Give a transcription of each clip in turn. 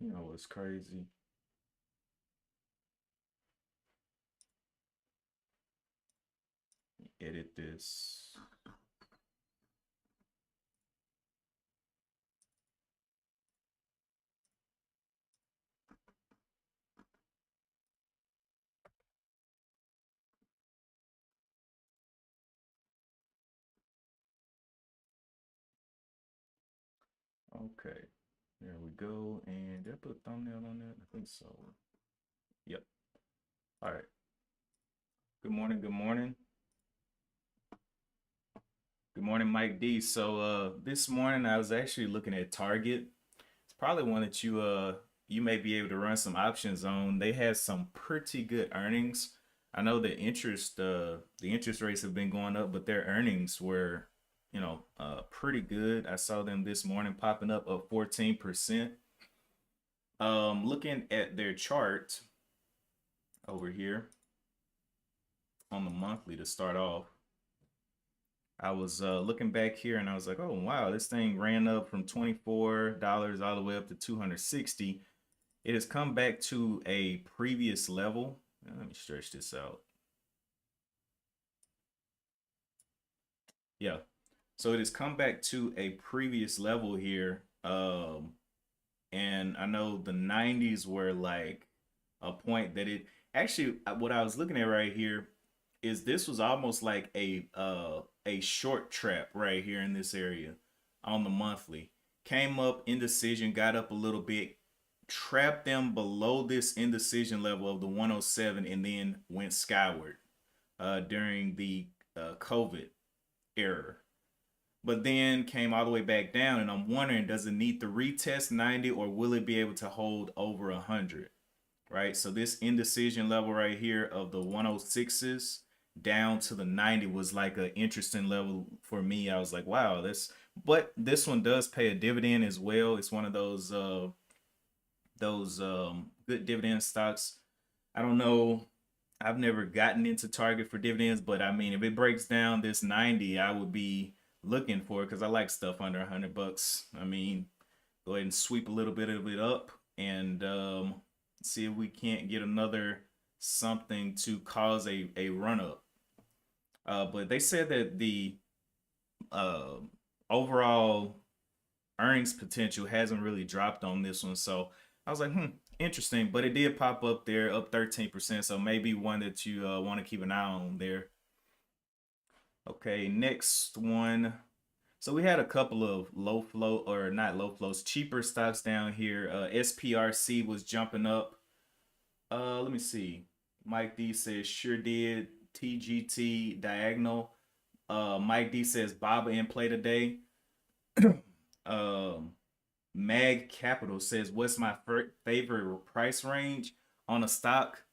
You know what's crazy? Edit this. Okay, there we go. And did I put a thumbnail on that? I think so. Yep. All right. Good morning. Good morning. Good morning, Mike D. So this morning I was actually looking at Target. It's probably one that you may be able to run some options on. They had some pretty good earnings. I know the interest rates have been going up, but their earnings were, pretty good. I saw them this morning popping up 14%. Looking at their chart over here on the monthly to start off, I was looking back here and I was like, oh wow, this thing ran up from $24 all the way up to 260. It has come back to a previous level. Let me stretch this out. Yeah. So it has come back to a previous level here. And I know the 90s were like a point that it actually, what I was looking at right here is this was almost like a short trap right here in this area on the monthly. Came up indecision, got up a little bit, trapped them below this indecision level of the 107, and then went skyward during the COVID era. But then came all the way back down, and I'm wondering, does it need to retest 90 or will it be able to hold over 100? Right? So this indecision level right here of the 106s down to the 90 was like an interesting level for me. I was like, wow, but this one does pay a dividend as well. It's one of those good dividend stocks. I don't know. I've never gotten into Target for dividends, but I mean, if it breaks down this 90, I would be looking for it because I like stuff under $100. I mean, go ahead and sweep a little bit of it up and see if we can't get another something to cause a run up. But they said that the uh, overall earnings potential hasn't really dropped on this one. So I was like, interesting. But it did pop up there, up 13%. So maybe one that you want to keep an eye on there. Okay, next one. So we had a couple of low flow or not low flows, cheaper stocks down here. SPRC was jumping up. Let me see. Mike D says sure did. TGT diagonal. Mike D says Baba in play today. um, Mag Capital says what's my favorite price range on a stock?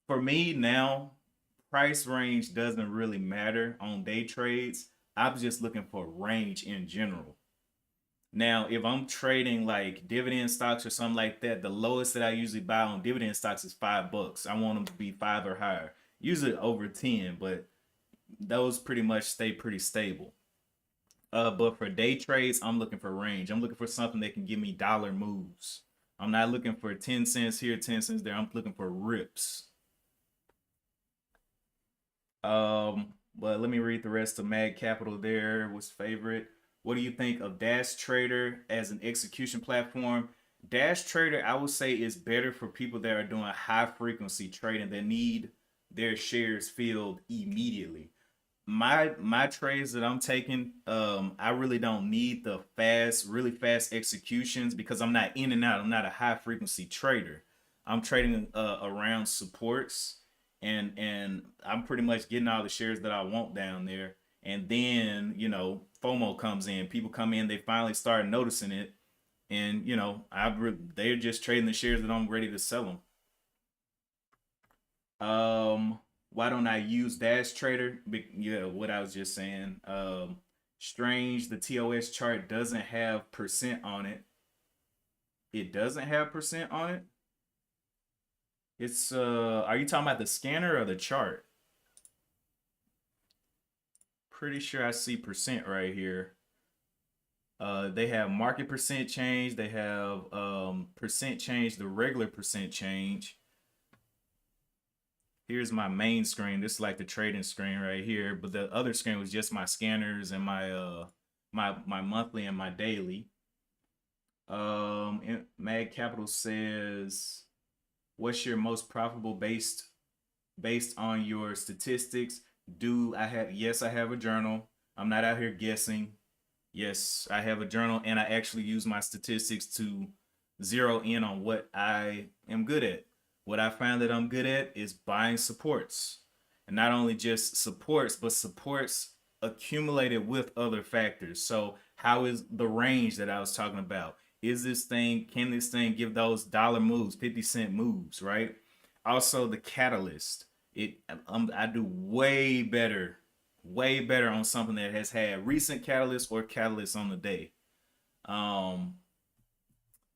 For me now, price range doesn't really matter on day trades. I'm just looking for range in general. Now, if I'm trading like dividend stocks or something like that, the lowest that I usually buy on dividend stocks is $5. I want them to be five or higher. Usually over 10, but those pretty much stay pretty stable. But for day trades, I'm looking for range. I'm looking for something that can give me dollar moves. I'm not looking for 10 cents here, 10 cents there. I'm looking for rips. But let me read the rest of Mag Capital there. Was favorite. What do you think of Dash Trader as an execution platform? Dash Trader, I would say, is better for people that are doing high frequency trading that need their shares filled immediately. My trades that I'm taking, I really don't need the really fast executions because I'm not in and out. I'm not a high frequency trader. I'm trading around supports, and I'm pretty much getting all the shares that I want down there. And then FOMO comes in. People come in. They finally start noticing it, and they're just trading the shares that I'm ready to sell them. Why don't I use Dash Trader? Yeah, what I was just saying. Strange, the TOS chart doesn't have percent on it. It doesn't have percent on it. It's are you talking about the scanner or the chart? Pretty sure I see percent right here. They have market percent change. They have percent change, the regular percent change. Here's my main screen. This is like the trading screen right here. But the other screen was just my scanners and my monthly and my daily. Mag Capital says, "What's your most profitable based on your statistics? Do I have? Yes, I have a journal. I'm not out here guessing. Yes, I have a journal, and I actually use my statistics to zero in on what I am good at. What I found that I'm good at is buying supports. And not only just supports, but supports accumulated with other factors. So, how is the range that I was talking about? Can this thing give those dollar moves, 50-cent moves, right? Also, the catalyst. I do way better on something that has had recent catalysts or catalysts on the day. Um,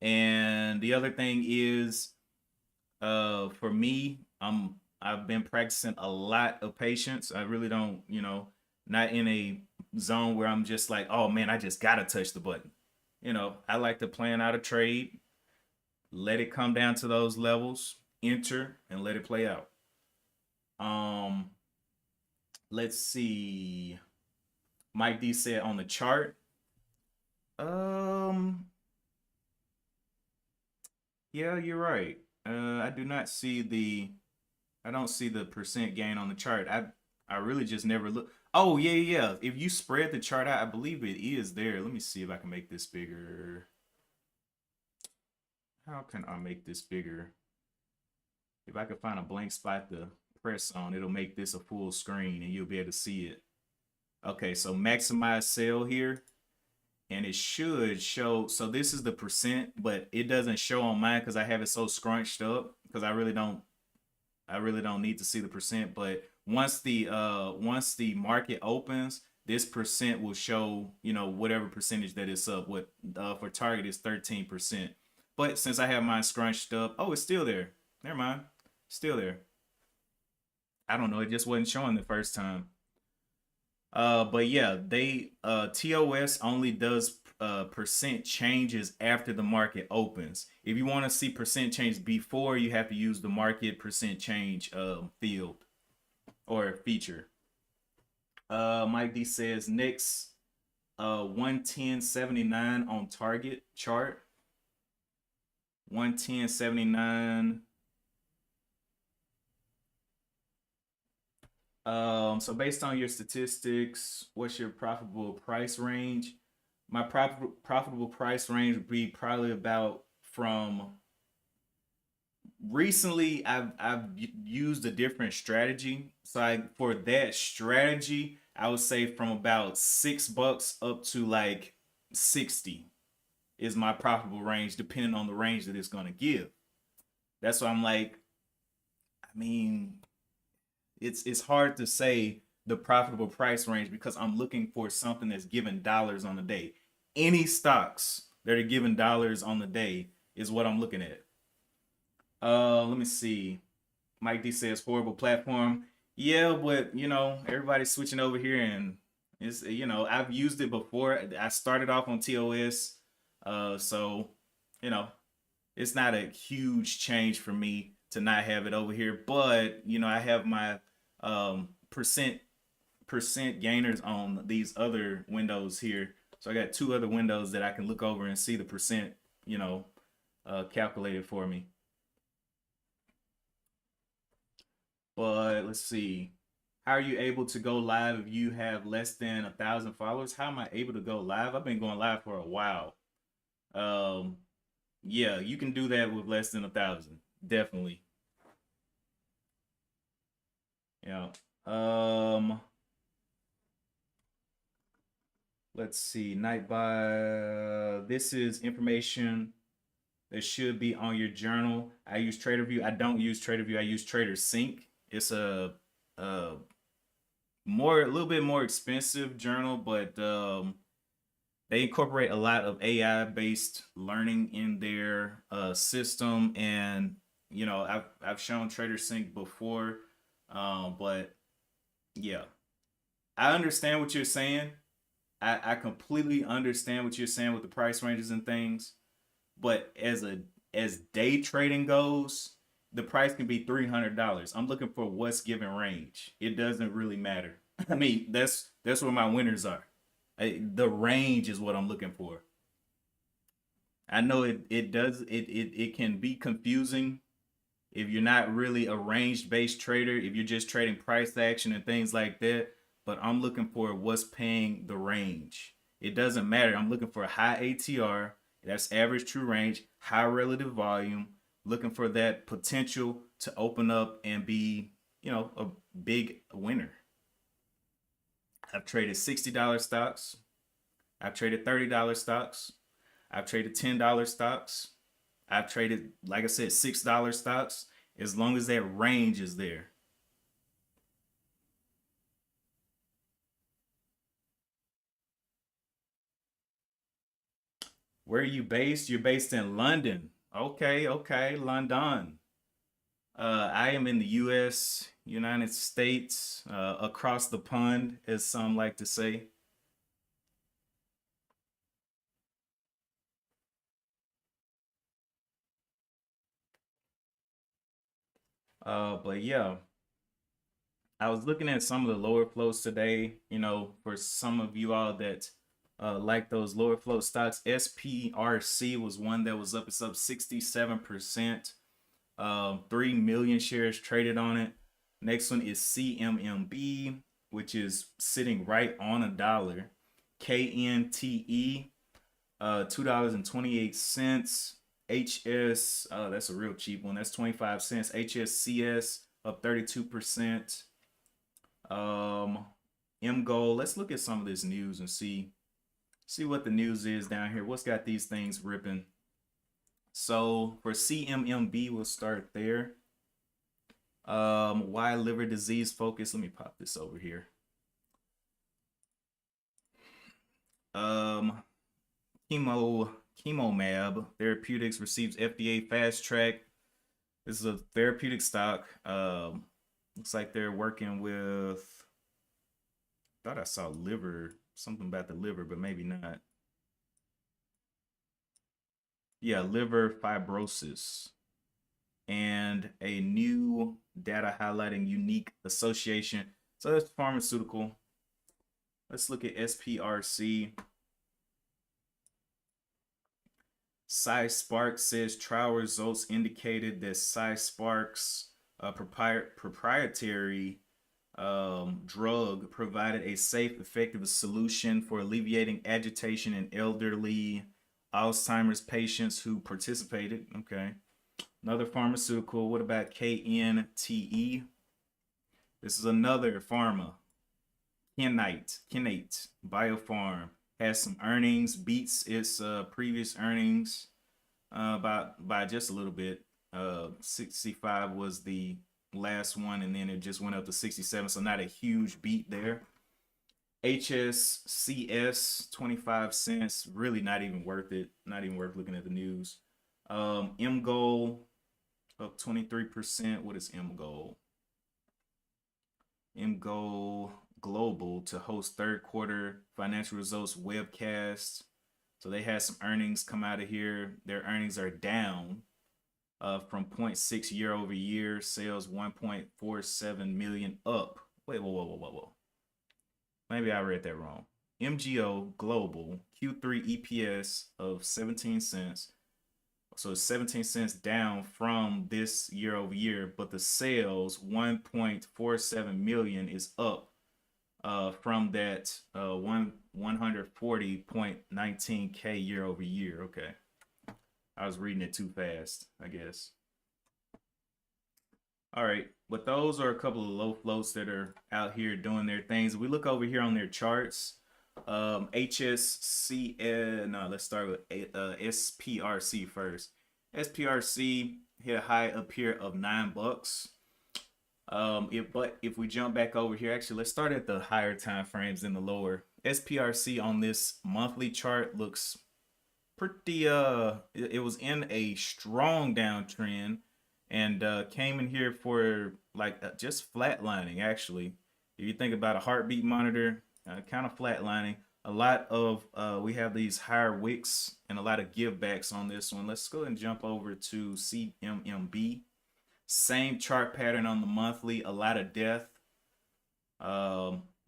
and the other thing is, for me, I've been practicing a lot of patience. I really don't, not in a zone where I'm just like, oh man, I just gotta touch the button. I like to plan out a trade, let it come down to those levels, enter, and let it play out. Um, let's see. Mike D said on the chart. Um, yeah, you're right. I do not see I don't see the percent gain on the chart. I really just never look. Oh yeah, yeah. If you spread the chart out, I believe it is there. Let me see if I can make this bigger. How can I make this bigger? If I could find a blank spot to press on, it'll make this a full screen and you'll be able to see it. Okay, so maximize sell here. And it should show. So this is the percent, but it doesn't show on mine because I have it so scrunched up because I really don't need to see the percent. But once the market opens, this percent will show, whatever percentage that it's up. What for target is 13%. But since I have mine scrunched up, oh, it's still there. Never mind, still there. I don't know. It just wasn't showing the first time. But yeah, they TOS only does percent changes after the market opens. If you want to see percent change before, you have to use the market percent change field or feature. Mike D says next 110.79 on target chart. 110.79. So based on your statistics, what's your profitable price range? My profitable price range would be probably about from recently I've used a different strategy. So for that strategy, I would say from about $6 up to like 60 is my profitable range, depending on the range that it's gonna give. That's why I'm like, I mean, it's hard to say the profitable price range because I'm looking for something that's giving dollars on the day. Any stocks that are giving dollars on the day is what I'm looking at. Let me see. Mike D says horrible platform. Yeah, but everybody's switching over here and it's I've used it before. I started off on TOS. So you know, it's not a huge change for me to not have it over here, but I have my percent gainers on these other windows here. So I got two other windows that I can look over and see the percent, calculated for me. But let's see. How are you able to go live if you have less than 1,000 followers? How am I able to go live? I've been going live for a while. Um, yeah, you can do that with less than 1,000. Definitely. Yeah. Um, let's see. Nightbot. This is information that should be on your journal. I use TraderView. I don't use TraderView. I use TraderSync. It's a a little bit more expensive journal, but they incorporate a lot of AI based learning in their system. And I've shown TraderSync before, but yeah, I understand what you're saying. I completely understand what you're saying with the price ranges and things, but as day trading goes, the price can be $300. I'm looking for what's given range. It doesn't really matter. I mean, that's where my winners are. The range is what I'm looking for. I know it can be confusing if you're not really a range based trader, if you're just trading price action and things like that. But I'm looking for what's paying the range. It doesn't matter. I'm looking for a high ATR, that's average true range, high relative volume, looking for that potential to open up and be, a big winner. I've traded $60 stocks. I've traded $30 stocks. I've traded $10 stocks. I've traded, like I said, $6 stocks, as long as that range is there. Where are you based? You're based in London. Okay, okay, London. I am in the U.S., United States, across the pond, as some like to say. But yeah, I was looking at some of the lower floats today. For some of you all that like those lower float stocks, SPRC was one that was up. It's up 67%. 3 million shares traded on it. Next one is CMMB, which is sitting right on $1. KNTE, $2.28. HS, that's a real cheap one. That's 25 cents. HSCS up 32%. MGOL. Let's look at some of this news and see what the news is down here. What's got these things ripping? So for CMMB, we'll start there. Why liver disease focus? Let me pop this over here. Um, Chemomab Therapeutics receives FDA fast track. This is a therapeutic stock. Looks like they're working with. Thought I saw liver, something about the liver, but maybe not. Yeah, liver fibrosis, and a new data highlighting unique association. So that's pharmaceutical. Let's look at SPRC. SciSpark says trial results indicated that SciSpark's proprietary drug provided a safe, effective solution for alleviating agitation in elderly Alzheimer's patients who participated. Okay. Another pharmaceutical. What about KNTE? This is another pharma. Kennate Biopharm has some earnings, beats its previous earnings by just a little bit. 65 was the last one, and then it just went up to 67, so not a huge beat there. HSCS 25 cents, really not even worth it. Not even worth looking at the news. MGOL up 23%. What is MGOL? MGOL Global to host third quarter financial results webcast. So they had some earnings come out of here. Their earnings are down from 0.6 year over year. Sales 1.47 million up. Wait, whoa. Maybe I read that wrong. MGO Global Q3 EPS of 17 cents. So it's 17 cents down from this year over year, but the sales 1.47 million is up from that 140.19K year over year. Okay. I was reading it too fast, I guess. All right, but those are a couple of low floats that are out here doing their things. We look over here on their charts. HSC, no, let's start with SPRC first. SPRC hit a high up here of $9. But if we jump back over here, actually, let's start at the higher time frames than the lower. SPRC on this monthly chart looks pretty. It was in a strong downtrend and came in here for like just flatlining. Actually, if you think about a heartbeat monitor, kind of flatlining. A lot of we have these higher wicks and a lot of give backs on this one. Let's go ahead and jump over to CMMB. Same chart pattern on the monthly, a lot of death.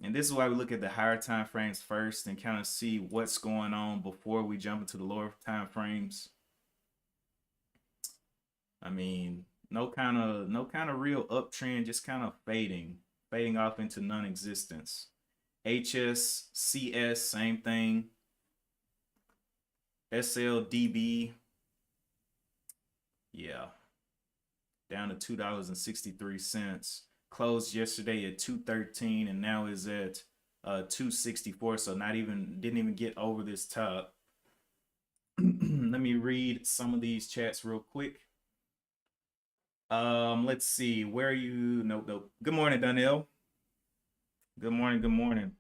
And this is why we look at the higher time frames first and kind of see what's going on before we jump into the lower time frames. I mean, no kind of real uptrend, just kind of fading off into non-existence. HSCS, same thing. SLDB, yeah, down to $2.63. Closed yesterday at 213 and now is at 264. So didn't even get over this top. Let me read some of these chats real quick. Let's see. Where are you? Nope. Good morning, Donnell. Good morning. Good morning.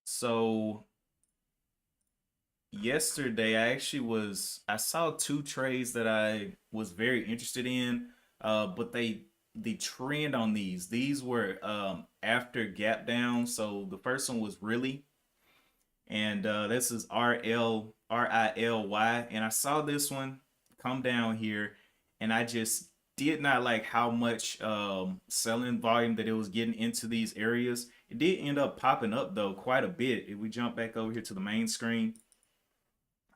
So yesterday I saw two trades that I was very interested in. But the trend on these were after gap down. So the first one was really, and this is RILY, and I saw this one come down here, and I just did not like how much selling volume that it was getting into these areas. It did end up popping up though quite a bit. If we jump back over here to the main screen,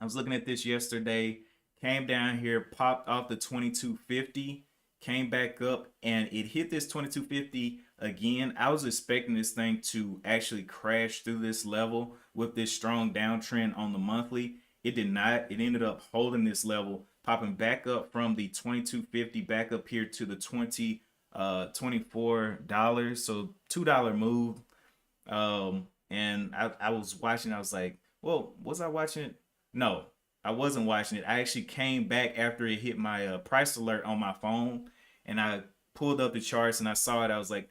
I was looking at this yesterday, came down here, popped off the 2250, came back up, and it hit this 2250 again. I was expecting this thing to actually crash through this level with this strong downtrend on the monthly. It did not. It ended up holding this level, popping back up from the 2250 back up here to the $24. So $2 move. And I was watching, I was like, well, was I watching it? No, I wasn't watching it. I actually came back after it hit my price alert on my phone, and I pulled up the charts and I saw it. I was like,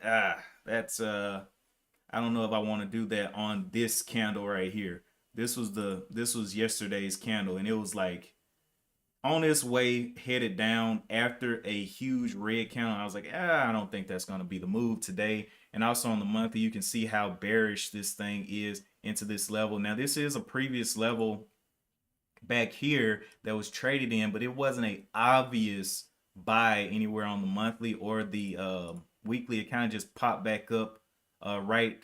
that's I don't know if I want to do that on this candle right here. This was yesterday's candle, and it was like on its way headed down after a huge red candle. I was like, I don't think that's going to be the move today. And also on the monthly, you can see how bearish this thing is into this level. Now, this is a previous level back here that was traded in, but it wasn't a obvious buy anywhere on the monthly or the weekly. It kind of just popped back up right,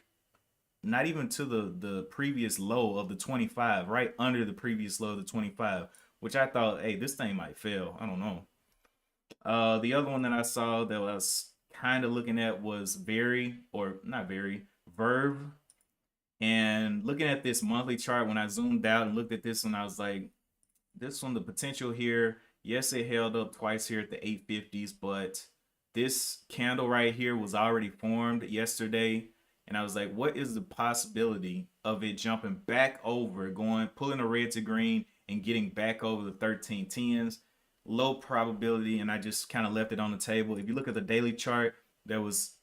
not even to the previous low of the 25, right under the previous low of the 25, which I thought, hey, this thing might fail. I don't know. The other one that I saw that I was kind of looking at was Verve. And looking at this monthly chart, when I zoomed out and looked at this one, I was like, this one, the potential here, yes, it held up twice here at the 850s, but this candle right here was already formed yesterday. And I was like, what is the possibility of it jumping back over, pulling a red to green and getting back over the 1310s? Low probability, and I just kind of left it on the table. If you look at the daily chart, there was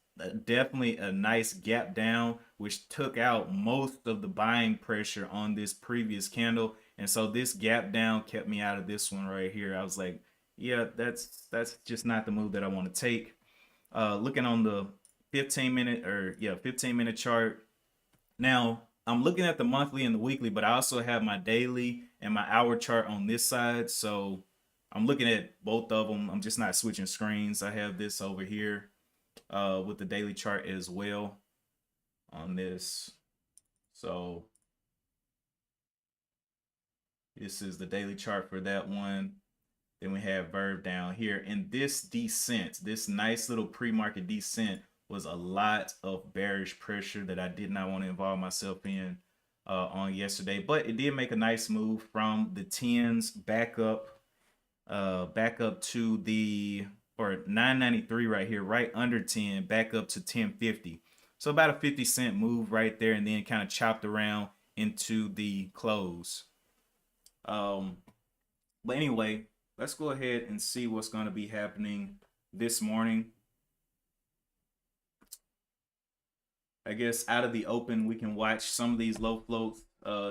definitely a nice gap down, which took out most of the buying pressure on this previous candle. And so this gap down kept me out of this one right here. I was like, yeah, that's just not the move that I want to take. Looking on the 15-minute chart. Now, I'm looking at the monthly and the weekly, but I also have my daily and my hour chart on this side. So I'm looking at both of them. I'm just not switching screens. I have this over here with the daily chart as well on this. So this is the daily chart for that one. Then we have Verve down here. And this descent, this nice little pre-market descent, was a lot of bearish pressure that I did not want to involve myself in on yesterday. But it did make a nice move from the 10s back up to the, or 993 right here, right under 10, back up to 1050. So about a 50-cent move right there, and then kind of chopped around into the close. But anyway, let's go ahead and see what's going to be happening this morning. I guess out of the open, we can watch some of these low floats,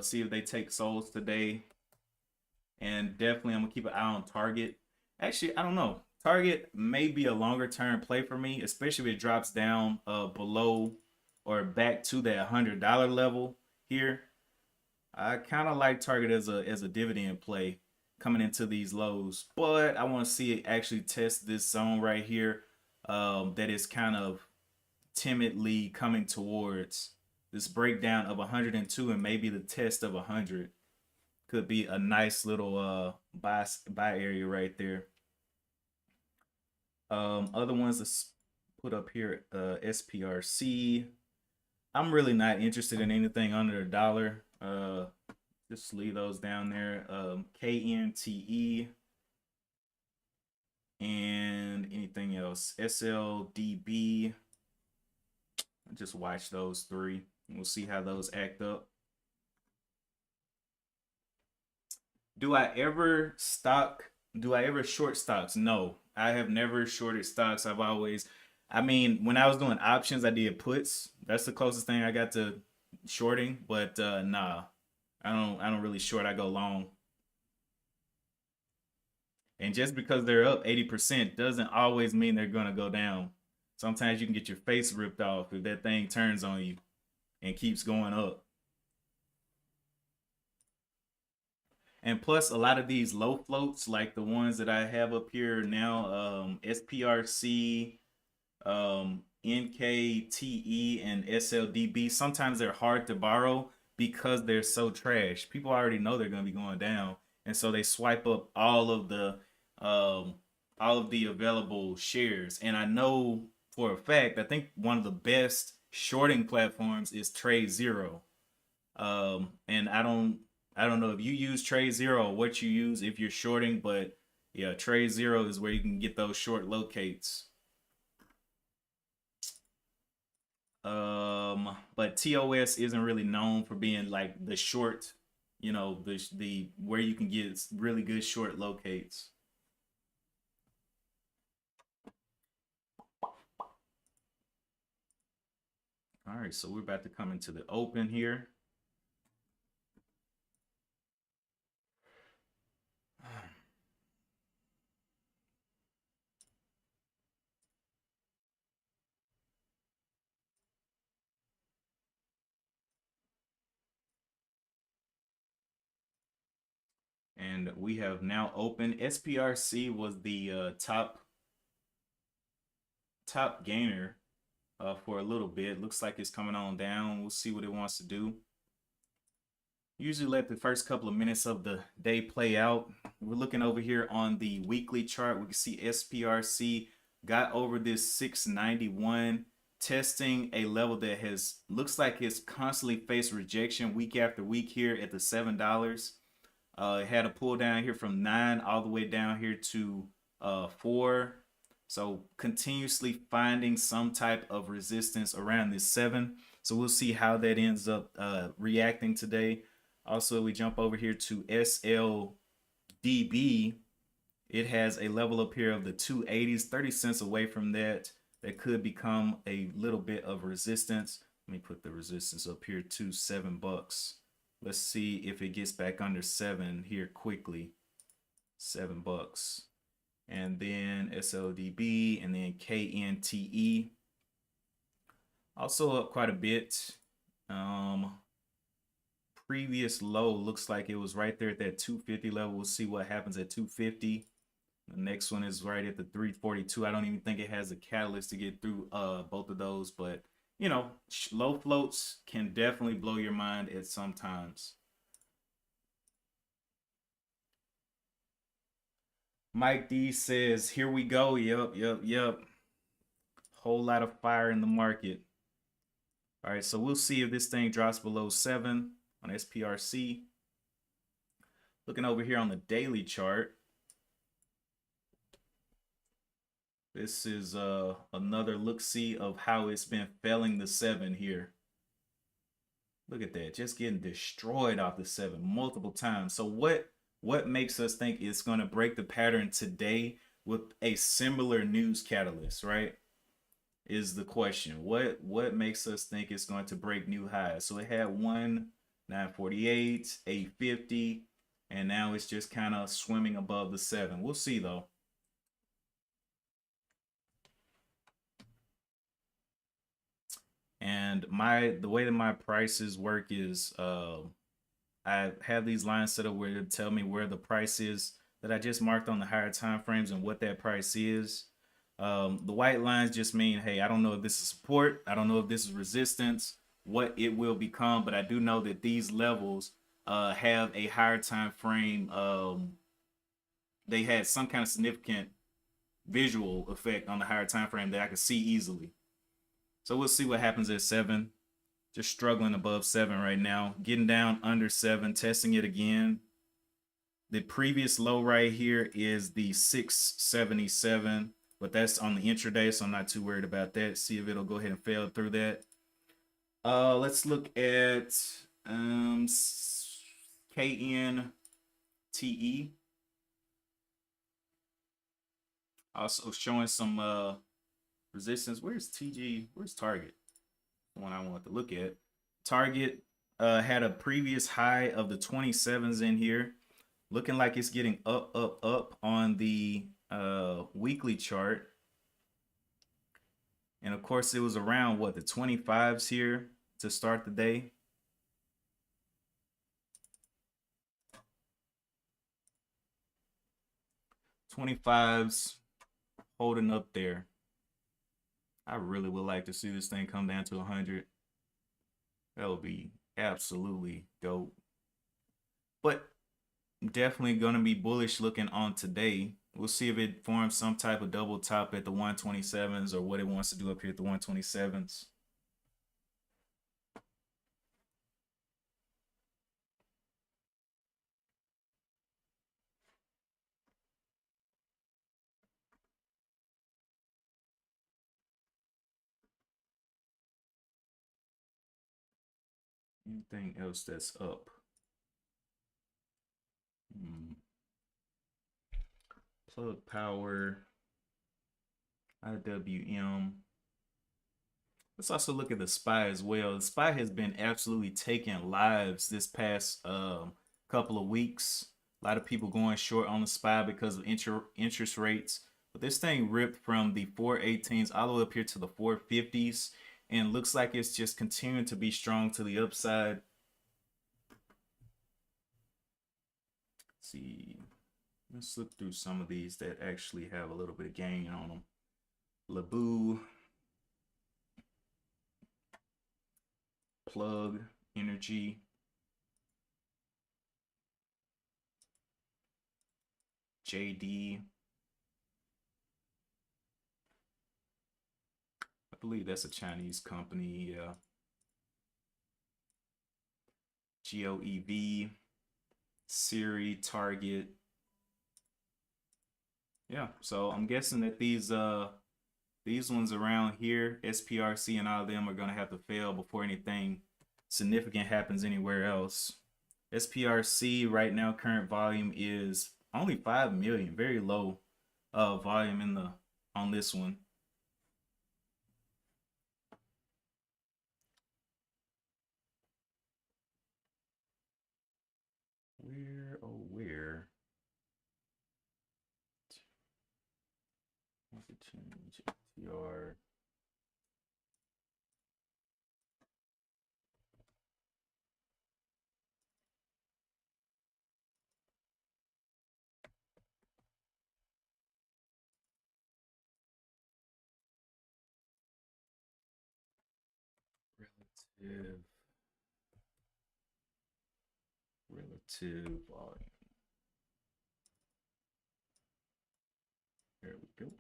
see if they take souls today. And definitely, I'm going to keep an eye on Target. Actually, I don't know. Target may be a longer term play for me, especially if it drops down below or back to that $100 level here, I kind of like Target as a dividend play coming into these lows, but I want to see it actually test this zone right here, that is kind of timidly coming towards this breakdown of 102 and maybe the test of 100 could be a nice little buy area right there. Other ones let's put up here, SPRC. I'm really not interested in anything under $1. Just leave those down there. KNTE and anything else. SLDB. Just watch those three. We'll see how those act up. Do I ever short stocks? No, I have never shorted stocks. I mean, when I was doing options, I did puts. That's the closest thing I got to shorting. But nah, I don't really short. I go long. And just because they're up 80% doesn't always mean they're gonna go down. Sometimes you can get your face ripped off if that thing turns on you and keeps going up. And plus, a lot of these low floats, like the ones that I have up here now, SPRC, NKTE, and SLDB, sometimes they're hard to borrow because they're so trash. People already know they're going to be going down, and so they swipe up all of the available shares. And I know for a fact, I think one of the best shorting platforms is TradeZero. And I don't know if you use TradeZero or what you use if you're shorting, but yeah, TradeZero is where you can get those short locates. But TOS isn't really known for being like the short, the where you can get really good short locates. All right, so we're about to come into the open here. And we have now opened. SPRC was the top gainer for a little bit. Looks like it's coming on down. We'll see what it wants to do. Usually let the first couple of minutes of the day play out. We're looking over here on the weekly chart. We can see SPRC got over this 691, testing a level that looks like it's constantly faced rejection week after week here at the $7. It had a pull down here from 9 all the way down here to 4. So continuously finding some type of resistance around this 7. So we'll see how that ends up reacting today. Also, we jump over here to SLDB. It has a level up here of the 280s, 30 cents away from that. That could become a little bit of resistance. Let me put the resistance up here to $7. Let's see if it gets back under 7 here quickly. $7. And then SLDB and then KNTE. Also up quite a bit. Previous low looks like it was right there at that 250 level. We'll see what happens at 250. The next one is right at the 342. I don't even think it has a catalyst to get through both of those, but low floats can definitely blow your mind at some times. Mike D says, here we go. Yep. Whole lot of fire in the market. All right, so we'll see if this thing drops below 7 on SPRC. Looking over here on the daily chart. This is another look-see of how it's been failing the 7 here. Look at that, just getting destroyed off the 7 multiple times. So what makes us think it's going to break the pattern today with a similar news catalyst, right? Is the question. What makes us think it's going to break new highs? So it had 948, 850, and now it's just kind of swimming above the 7. We'll see though. And the way that my prices work is I have these lines set up where it tell me where the price is that I just marked on the higher time frames and what that price is. The white lines just mean, hey, I don't know if this is support, I don't know if this is resistance, what it will become, but I do know that these levels have a higher time frame. They had some kind of significant visual effect on the higher time frame that I could see easily. So we'll see what happens at 7. Just struggling above 7 right now. Getting down under 7, testing it again. The previous low right here is the 677, but that's on the intraday, so I'm not too worried about that. See if it'll go ahead and fail through that. Let's look at KNTE. Also showing some resistance. Where's TG? Where's Target? The one I want to look at. Target had a previous high of the 27s in here. Looking like it's getting up on the weekly chart. And of course, it was around what, the 25s here to start the day. $25s holding up there. I really would like to see this thing come down to 100. That would be absolutely dope. But definitely going to be bullish looking on today. We'll see if it forms some type of double top at the 127s or what it wants to do up here at the 127s. Anything else that's up? Plug power, IWM. Let's also look at the SPY as well. The SPY has been absolutely taking lives this past couple of weeks. A lot of people going short on the SPY because of interest rates. But this thing ripped from the 418s all the way up here to the 450s. And looks like it's just continuing to be strong to the upside. Let's see. Let's look through some of these that actually have a little bit of gain on them. Labu, Plug, Energy, JD. I believe that's a Chinese company. Yeah. GOEV, Siri, Target. Yeah, so I'm guessing that these ones around here, SPRC and all of them, are gonna have to fail before anything significant happens anywhere else. SPRC right now, current volume is only 5 million, very low volume on this one. Where? What's it change? TR. Relative volume. There we go.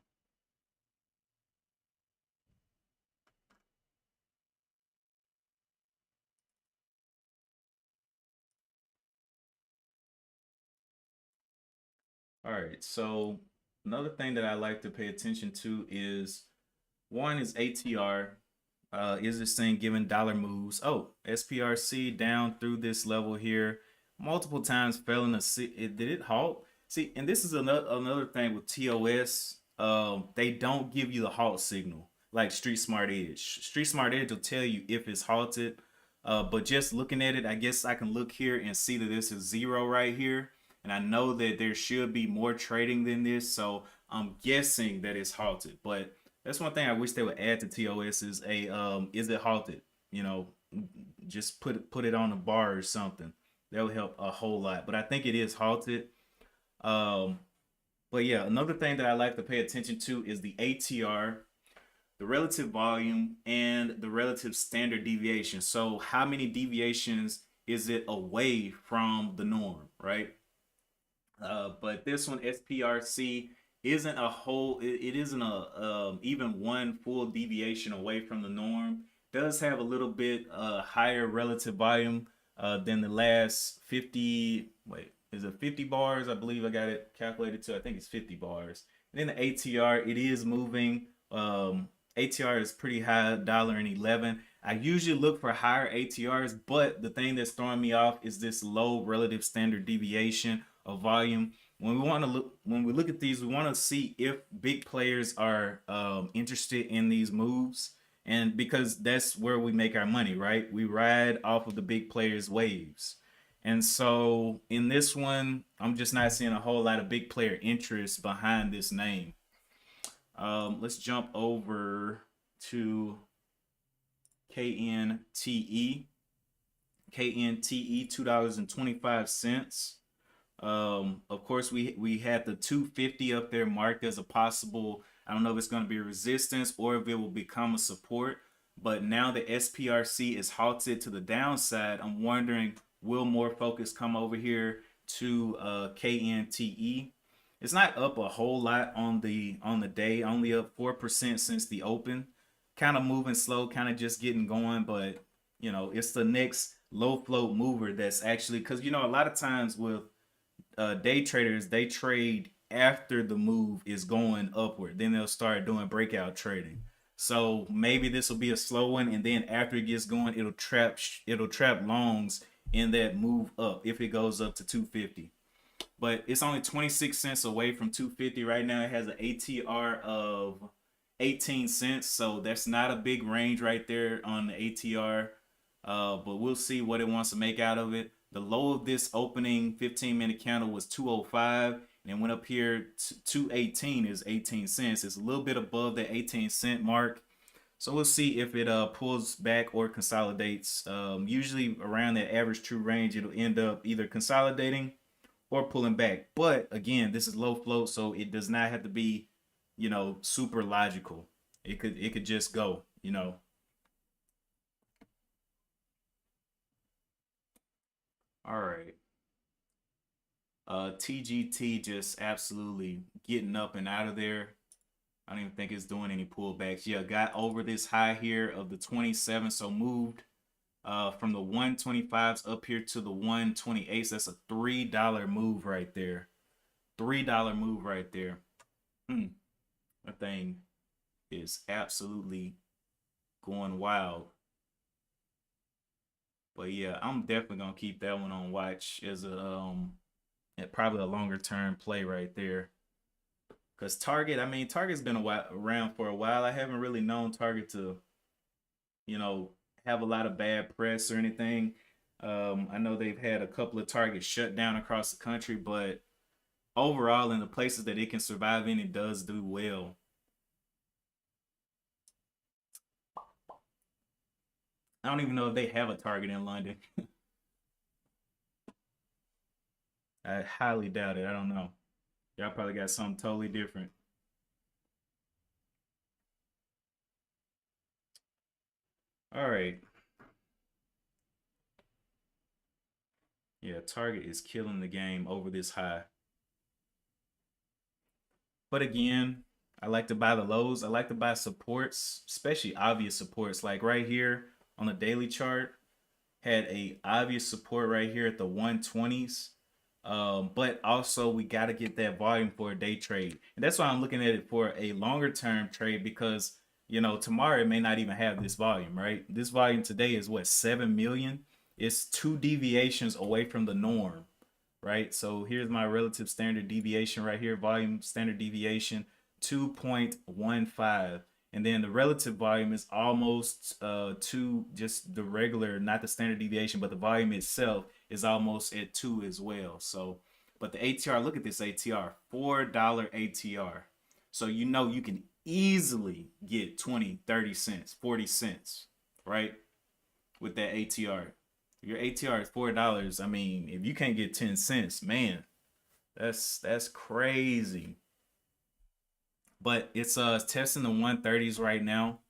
All right, so another thing that I like to pay attention to is one is ATR. Is this thing giving dollar moves? Oh, SPRC down through this level here multiple times, fell in did it halt? See, and this is another thing with TOS. They don't give you the halt signal like Street Smart Edge. Street Smart Edge will tell you if it's halted. But just looking at it, I guess I can look here and see that this is 0 right here. And I know that there should be more trading than this, so I'm guessing that it's halted. But That's one thing I wish they would add to TOS is it halted? You know, just put it on a bar or something. That would help a whole lot. But I think it is halted. Um, but yeah, another thing that I like to pay attention to is the ATR, the relative volume, and the relative standard deviation. So how many deviations is it away from the norm, right? But this one, SPRC, isn't a whole. It isn't a even one full deviation away from the norm. Does have a little bit higher relative volume than the last 50. Wait, is it 50 bars? I believe I got it calculated to. I think it's 50 bars. And then the ATR, it is moving. ATR is pretty high, $1.11. I usually look for higher ATRs, but the thing that's throwing me off is this low relative standard deviation of volume. When we look at these, we want to see if big players are interested in these moves, and because that's where we make our money, right? We ride off of the big players' waves. And so in this one, I'm just not seeing a whole lot of big player interest behind this name. Let's jump over to KNTE. KNTE, $2.25. Of course, we had the 250 up there marked as a possible. I don't know if it's going to be a resistance or if it will become a support. But now the SPRC is halted to the downside. I'm wondering, will more focus come over here to KNTE? It's not up a whole lot on the day, only up 4% since the open. Kind of moving slow, kind of just getting going, but it's the next low float mover that's actually, because a lot of times with day traders, they trade after the move is going upward. Then they'll start doing breakout trading. So maybe this will be a slow one, and then after it gets going, it'll trap longs in that move up if it goes up to 250. But it's only 26 cents away from 250 right now. It has an ATR of 18 cents, so that's not a big range right there on the ATR. But we'll see what it wants to make out of it. The low of this opening 15-minute candle was 205, and it went up here to 218 is 18 cents. It's a little bit above the 18-cent mark. So we'll see if it pulls back or consolidates. Usually around that average true range, it'll end up either consolidating or pulling back. But again, this is low float, so it does not have to be, super logical. It could just go. All right. TGT just absolutely getting up and out of there. I don't even think it's doing any pullbacks. Yeah, got over this high here of the 27, so moved from the 125s up here to the 128s. That's a $3 move right there. $3 move right there. That thing is absolutely going wild. But yeah, I'm definitely gonna keep that one on watch as probably a longer term play right there. Cause Target's been around for a while. I haven't really known Target to, you know, have a lot of bad press or anything. I know they've had a couple of Targets shut down across the country, but overall, in the places that it can survive in, it does do well. I don't even know if they have a Target in London. I highly doubt it. I don't know. Y'all probably got something totally different. All right. Yeah, Target is killing the game over this high. But again, I like to buy the lows. I like to buy supports, especially obvious supports. Like right here on the daily chart, had a obvious support right here at the 120s. But also we got to get that volume for a day trade. And that's why I'm looking at it for a longer term trade because, tomorrow it may not even have this volume, right? This volume today is what, 7 million? It's two deviations away from the norm, right? So here's my relative standard deviation right here, volume standard deviation 2.15. And then the relative volume is almost to just the regular, not the standard deviation, but the volume itself is almost at 2 as well. So, but the ATR, look at this ATR, $4 ATR. So you know you can easily get 20, 30 cents, 40 cents, right? With that ATR. If your ATR is $4, I mean, if you can't get 10 cents, man, that's crazy. But it's testing the 130s right now,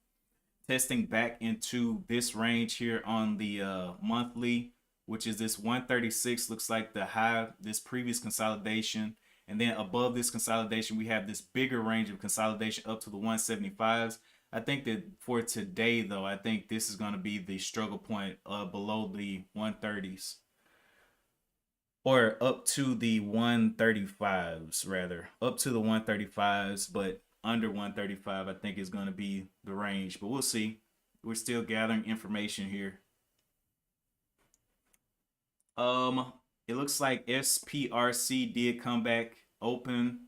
testing back into this range here on the monthly, which is this 136. Looks like the high, this previous consolidation. And then above this consolidation, we have this bigger range of consolidation up to the 175s. I think that for today, though, I think this is going to be the struggle point below the 130s, or up to the 135s, rather. Up to the 135s, but under 135, I think is going to be the range. But we'll see. We're still gathering information here. It looks like SPRC did come back open.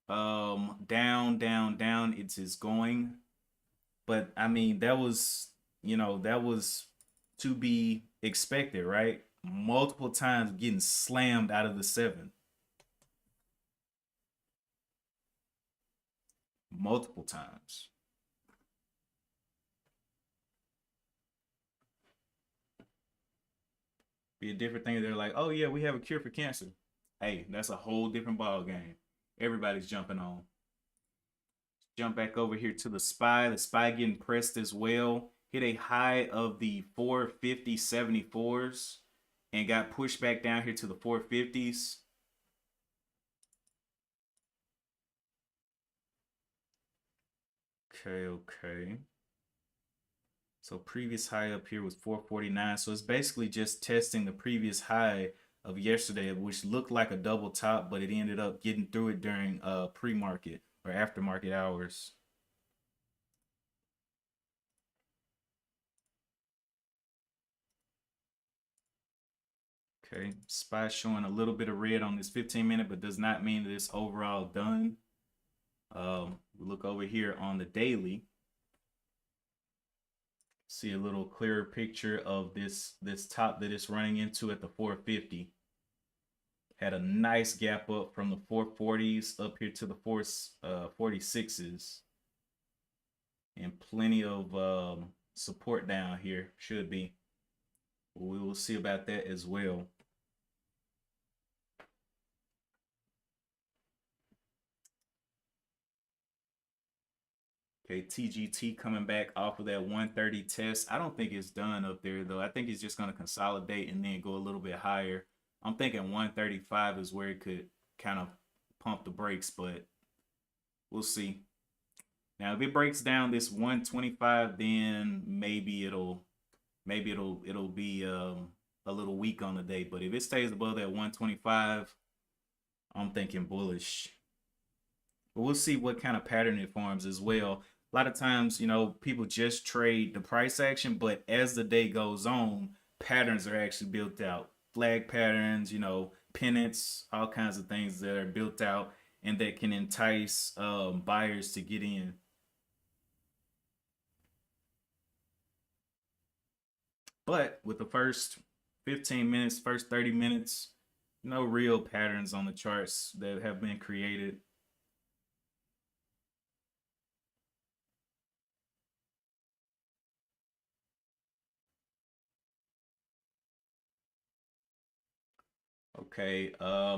Down, down, down. It is going. But I mean, that was, that was to be expected, right? Multiple times getting slammed out of the 7. Multiple times. Be a different thing. They're like, oh yeah, we have a cure for cancer. Hey, that's a whole different ball game. Everybody's jumping on. Jump back over here to the SPY. The SPY getting pressed as well. Hit a high of the 450 74s and got pushed back down here to the 450s. Okay. So previous high up here was 449. So it's basically just testing the previous high of yesterday, which looked like a double top, but it ended up getting through it during pre-market or aftermarket hours. Okay, SPY showing a little bit of red on this 15-minute, but does not mean that it's overall done. We look over here on the daily. See a little clearer picture of this top that it's running into at the 450. Had a nice gap up from the 440s up here to the 446s, and plenty of support down here should be. We will see about that as well. Okay, TGT coming back off of that 130 test. I don't think it's done up there though. I think it's just going to consolidate and then go a little bit higher. I'm thinking 135 is where it could kind of pump the brakes, but we'll see. Now, if it breaks down this 125, then maybe it'll be a little weak on the day. But if it stays above that 125, I'm thinking bullish. But we'll see what kind of pattern it forms as well. A lot of times, people just trade the price action, but as the day goes on, patterns are actually built out. Flag patterns, pennants, all kinds of things that are built out and that can entice buyers to get in. But with the first 15 minutes, first 30 minutes, no real patterns on the charts that have been created. Okay,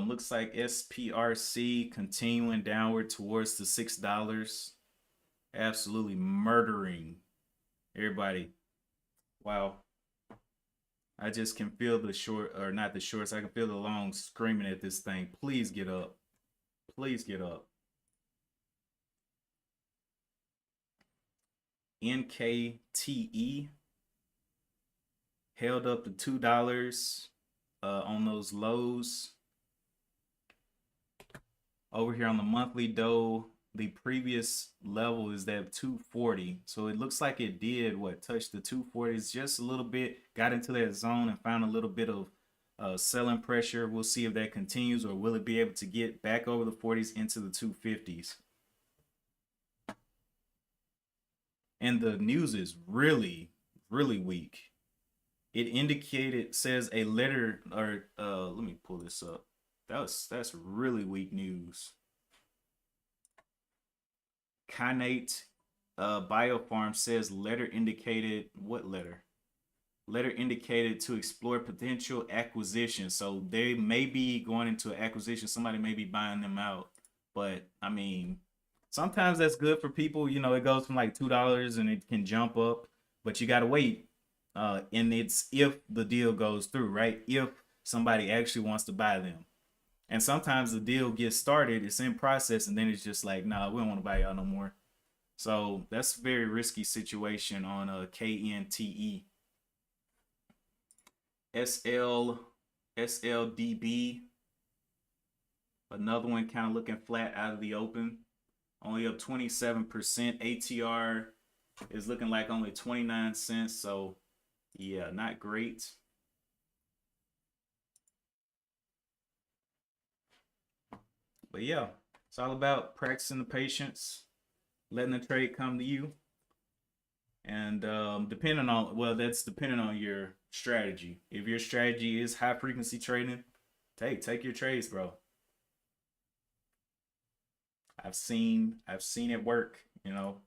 looks like SPRC continuing downward towards the $6. Absolutely murdering everybody. Wow. I just can feel the short, or not the shorts, I can feel the longs screaming at this thing. Please get up. Please get up. NKTE held up to $2 on those lows. Over here on the monthly dough, the previous level is that 240. So it looks like it did touch the 240s just a little bit, got into that zone and found a little bit of selling pressure. We'll see if that continues, or will it be able to get back over the 40s into the 250s. And the news is really, really weak. It indicated, says a letter, or let me pull this up. That's really weak news. Kinate Biofarm says letter indicated. What letter? Letter indicated to explore potential acquisition. So they may be going into an acquisition. Somebody may be buying them out. But I mean, sometimes that's good for people. You know, it goes from like $2 and it can jump up, but you gotta wait. And it's if the deal goes through, right? If somebody actually wants to buy them. And sometimes the deal gets started, it's in process, and then it's just like, nah, we don't want to buy y'all no more. So that's a very risky situation on KNTE. SL SLDB, another one kind of looking flat out of the open, only up 27%. ATR is looking like only 29 cents. So yeah, not great. But yeah, it's all about practicing the patience, letting the trade come to you, and depending on, well, that's depending on your strategy. If your strategy is high frequency trading, take your trades, bro. I've seen it work, you know.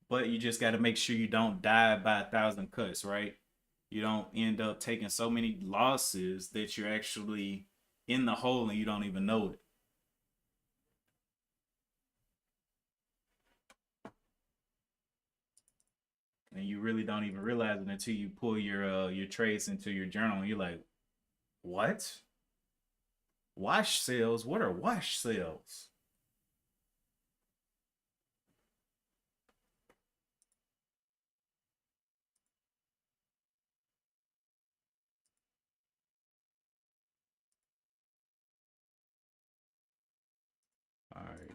But you just got to make sure you don't die by 1,000 cuts, right? You don't end up taking so many losses that you're actually in the hole and you don't even know it. And you really don't even realize it until you pull your trades into your journal and you're like, what? Wash sales? What are wash sales? All right.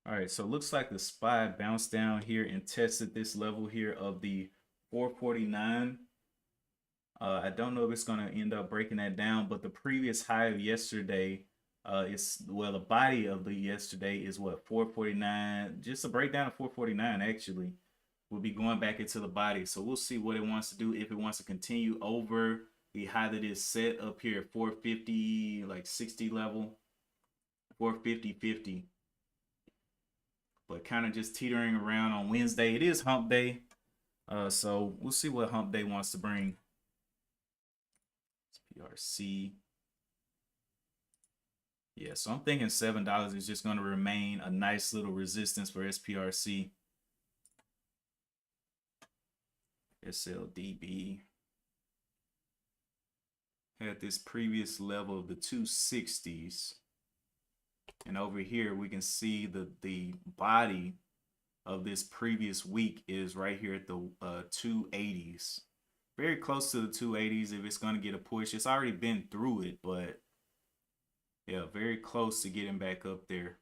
All right, so it looks like the SPY bounced down here and tested this level here of the 449. I don't know if it's going to end up breaking that down, but the previous high of yesterday is, well, the body of the yesterday is what, 449. Just a breakdown of 449 actually. We'll be going back into the body. So we'll see what it wants to do, if it wants to continue over the high that is set up here at 450, like 60 level, 450.50. But kind of just teetering around on Wednesday. It is hump day. So we'll see what hump day wants to bring. PRC. Yeah, so I'm thinking $7 is just going to remain a nice little resistance for SPRC. SLDB had this previous level of the 260s. And over here, we can see the body of this previous week is right here at the 280s. Very close to the 280s if it's going to get a push. It's already been through it, but yeah, very close to getting back up there.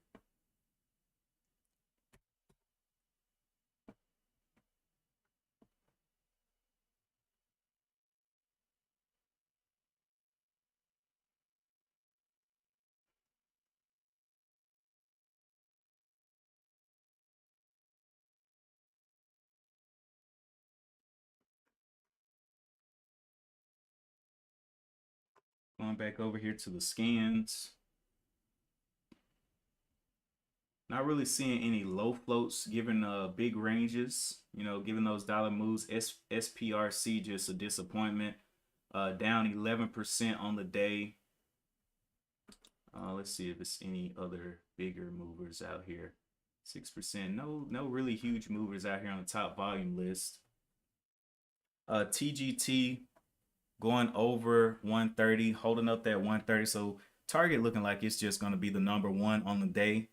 Going back over here to the scans. Not really seeing any low floats given big ranges, you know, given those dollar moves. SPRC just a disappointment. Down 11% on the day. Let's see if it's any other bigger movers out here. 6%. No really huge movers out here on the top volume list. TGT going over 130, holding up that 130. So target looking like it's just going to be the number one on the day.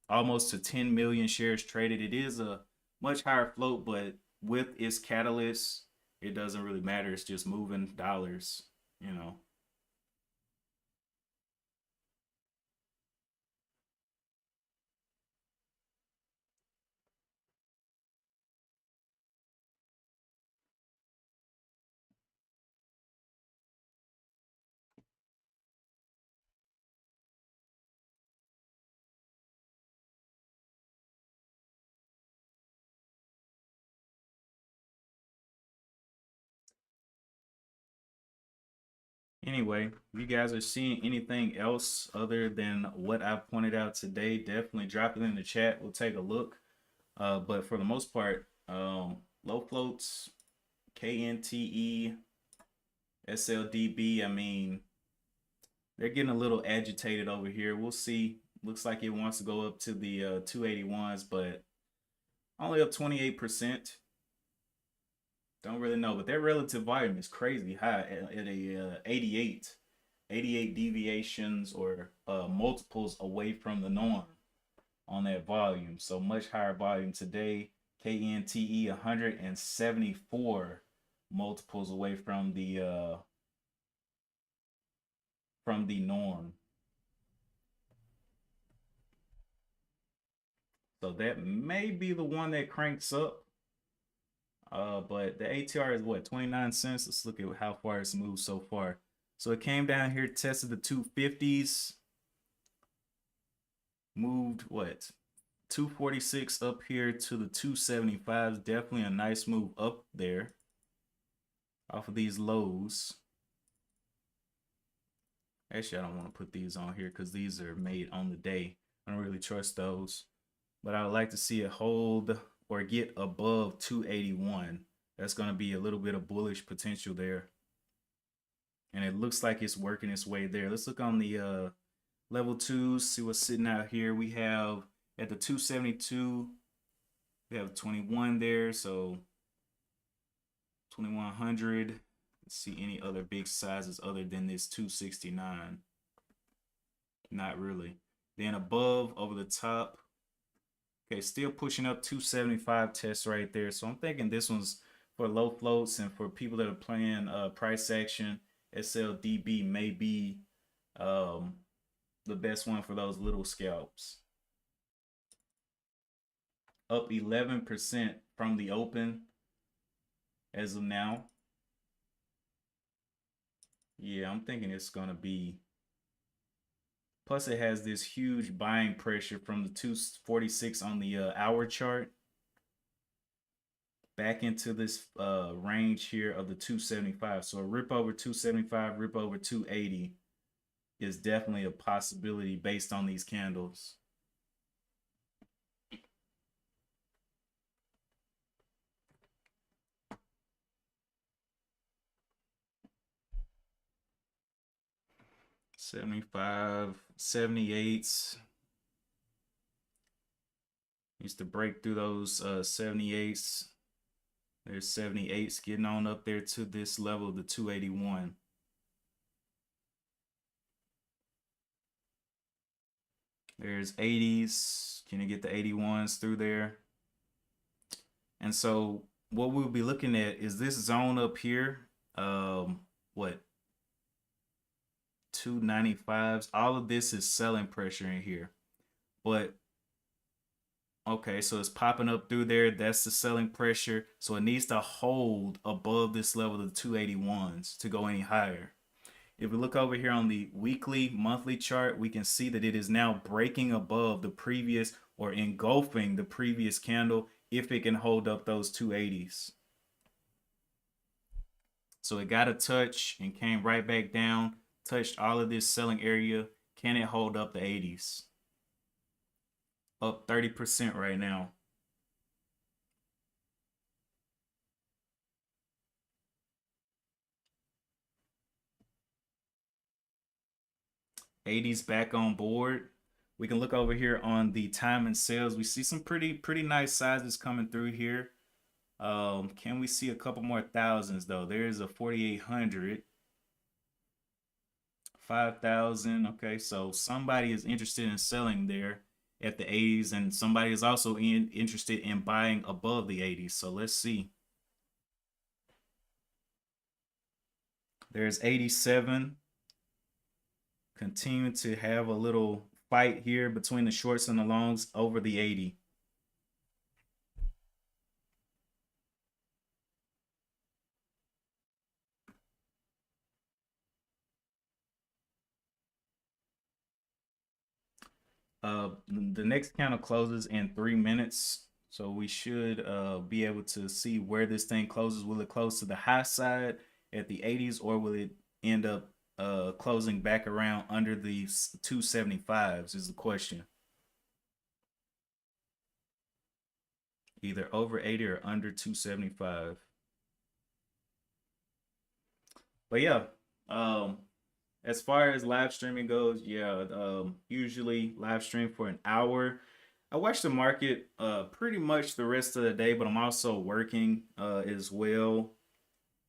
Almost to 10 million shares traded. It is a much higher float, but with its catalyst, it doesn't really matter. It's just moving dollars, you know. Anyway, if you guys are seeing anything else other than what I pointed out today, definitely drop it in the chat. We'll take a look. But for the most part, low floats, KNTE, SLDB, I mean, they're getting a little agitated over here. We'll see. Looks like it wants to go up to the 281s, but only up 28%. Don't really know, but their relative volume is crazy high at a 88. 88 deviations or multiples away from the norm on that volume. So much higher volume today. KNTE 174 multiples away from the norm. So that may be the one that cranks up. But the ATR is what, 29 cents? Let's look at how far it's moved so far. So it came down here, tested the 250s, moved what, 246 up here to the 275s. Definitely a nice move up there off of these lows. Actually, I don't want to put these on here because these are made on the day. I don't really trust those. But I would like to see it hold or get above 281. That's going to be a little bit of bullish potential there. And it looks like it's working its way there. Let's look on the level 2s, see what's sitting out here. We have at the 272, we have 21 there, so 2100. Let's see any other big sizes other than this 269. Not really. Then above, over the top, okay, still pushing up 275 tests right there. So I'm thinking this one's for low floats and for people that are playing price action. SLDB may be the best one for those little scalps. Up 11% from the open as of now. Yeah, I'm thinking it's going to be. Plus, it has this huge buying pressure from the 246 on the hour chart back into this range here of the 275. So a rip over 275, rip over 280 is definitely a possibility based on these candles. $75, $78s. Used to break through those 78s. There's 78s getting on up there to this level of the 281. There's 80s. Can you get the 81s through there? And so what we'll be looking at is this zone up here. What? 295s. All of this is selling pressure in here. But okay, so it's popping up through there. That's the selling pressure. So it needs to hold above this level of the 281s to go any higher. If we look over here on the weekly, monthly chart, we can see that it is now breaking above the previous or engulfing the previous candle if it can hold up those 280s. So it got a touch and came right back down, touched all of this selling area. Can it hold up the 80s? Up 30% right now. '80s back on board. We can look over here on the time and sales. We see some pretty nice sizes coming through here. Can we see a couple more thousands though? There's a 4,800, 5,000. Okay, so somebody is interested in selling there at the 80s, and somebody is also interested in buying above the 80s. So let's see. There's 87. Continue to have a little fight here between the shorts and the longs over the 80. The next candle closes in 3 minutes, so we should be able to see where this thing closes. Will it close to the high side at the 80s, or will it end up closing back around under the 275s is the question. Either over 80 or under 275. But yeah, um, as far as live streaming goes, yeah, usually live stream for an hour. I watch the market pretty much the rest of the day, but I'm also working as well.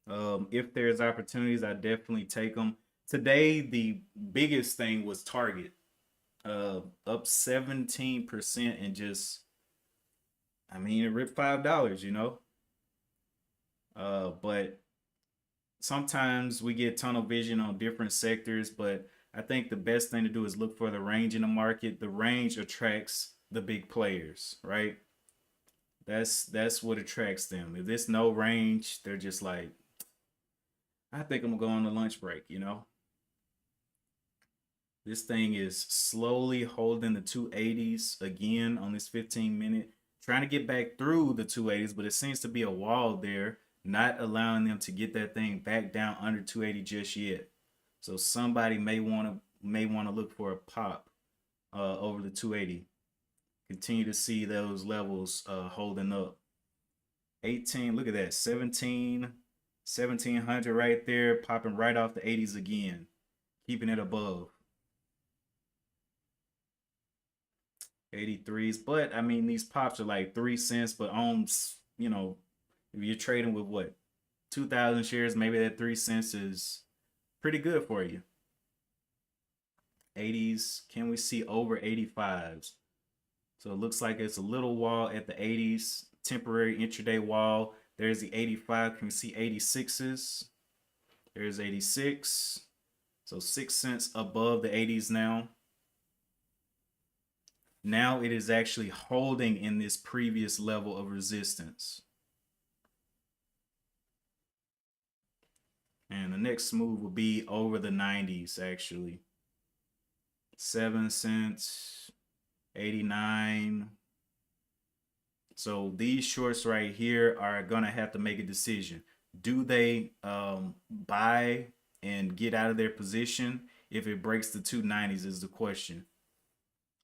If there's opportunities, I definitely take them. Today, the biggest thing was Target, up 17% and just, I mean, it ripped $5, you know. But sometimes we get tunnel vision on different sectors, but I think the best thing to do is look for the range in the market. The range attracts the big players, right? That's what attracts them. If there's no range, they're just like, I think I'm gonna go on the lunch break, you know. This thing is slowly holding the 280s again on this 15 minute, trying to get back through the 280s, but it seems to be a wall there, not allowing them to get that thing back down under 280 just yet. So somebody may want to look for a pop over the 280. Continue to see those levels holding up. 18, look at that, 1700 right there, popping right off the 80s again, keeping it above 83s. But I mean, these pops are like 3 cents, but on, you know, if you're trading with what, 2,000 shares, maybe that 3 cents is pretty good for you. 80s, can we see over 85s? So it looks like it's a little wall at the 80s, temporary intraday wall. There's the 85. Can we see 86s? There's 86. So 6 cents above the 80s now. Now it is actually holding in this previous level of resistance. And the next move will be over the 90s, actually. 7 cents, 89. So these shorts right here are going to have to make a decision. Do they buy and get out of their position if it breaks the 290s is the question.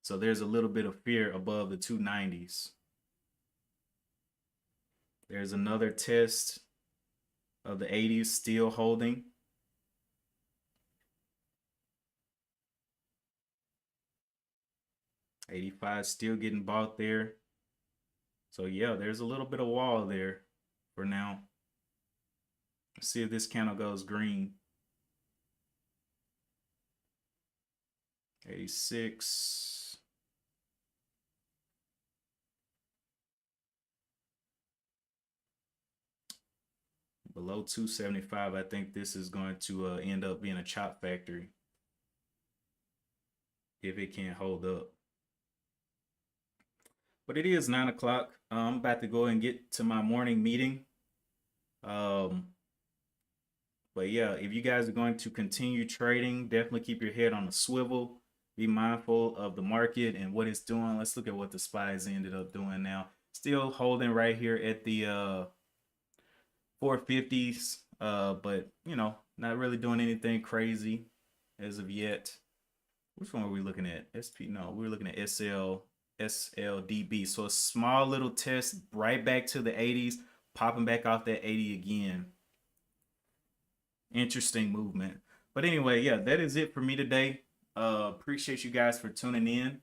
So there's a little bit of fear above the 290s. There's another test of the 80s still holding. $85 still getting bought there. So yeah, there's a little bit of wall there for now. Let's see if this candle goes green. 86. Below 275, I think this is going to end up being a chop factory if it can't hold up. But it is 9 o'clock. I'm about to go and get to my morning meeting. But yeah, if you guys are going to continue trading, definitely keep your head on a swivel. Be mindful of the market and what it's doing. Let's look at what the spies ended up doing now. Still holding right here at the 450s, but you know, not really doing anything crazy as of yet. Which one are we looking at? SP? No, we're looking at SLDB. So a small little test right back to the 80s, popping back off that 80 again. Interesting movement. But anyway, yeah, that is it for me today. Appreciate you guys for tuning in.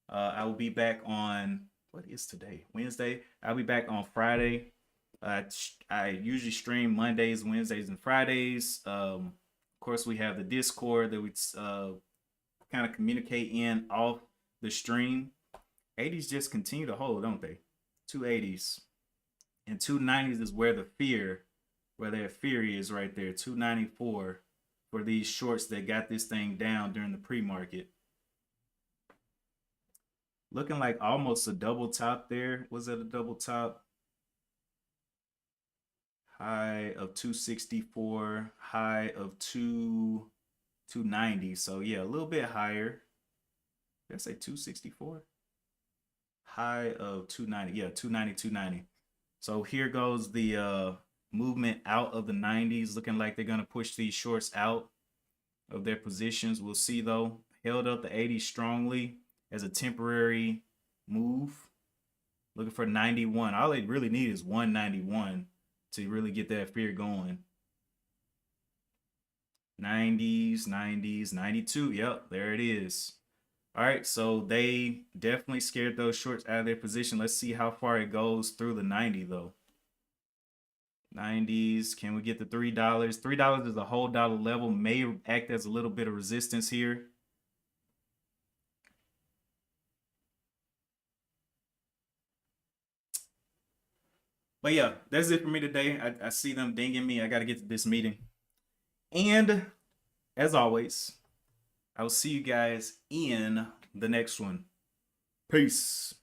I will be back on, what is today? Wednesday. I'll be back on Friday. I usually stream Mondays, Wednesdays, and Fridays. Of course, we have the Discord that we kind of communicate in off the stream. 80s just continue to hold, don't they? 280s. And 290s is where that fear is right there. 294 for these shorts that got this thing down during the pre-market. Looking like almost a double top there. Was it a double top? High of 264, high of 290. So yeah, a little bit higher. Did I say 264? High of 290. Yeah, 290, 290. So here goes the movement out of the 90s, looking like they're going to push these shorts out. of their positions. We'll see though. Held up the 80 strongly as a temporary move. Looking for 91. All they really need is 191 to really get that fear going. 90s, 90s, 92. Yep, there it is. All right, so they definitely scared those shorts out of their position. Let's see how far it goes through the 90 though. 90s, can we get the $3? $3 is a whole dollar level, may act as a little bit of resistance here. But yeah, that's it for me today. I see them dinging me. I got to get to this meeting. And as always, I'll see you guys in the next one. Peace.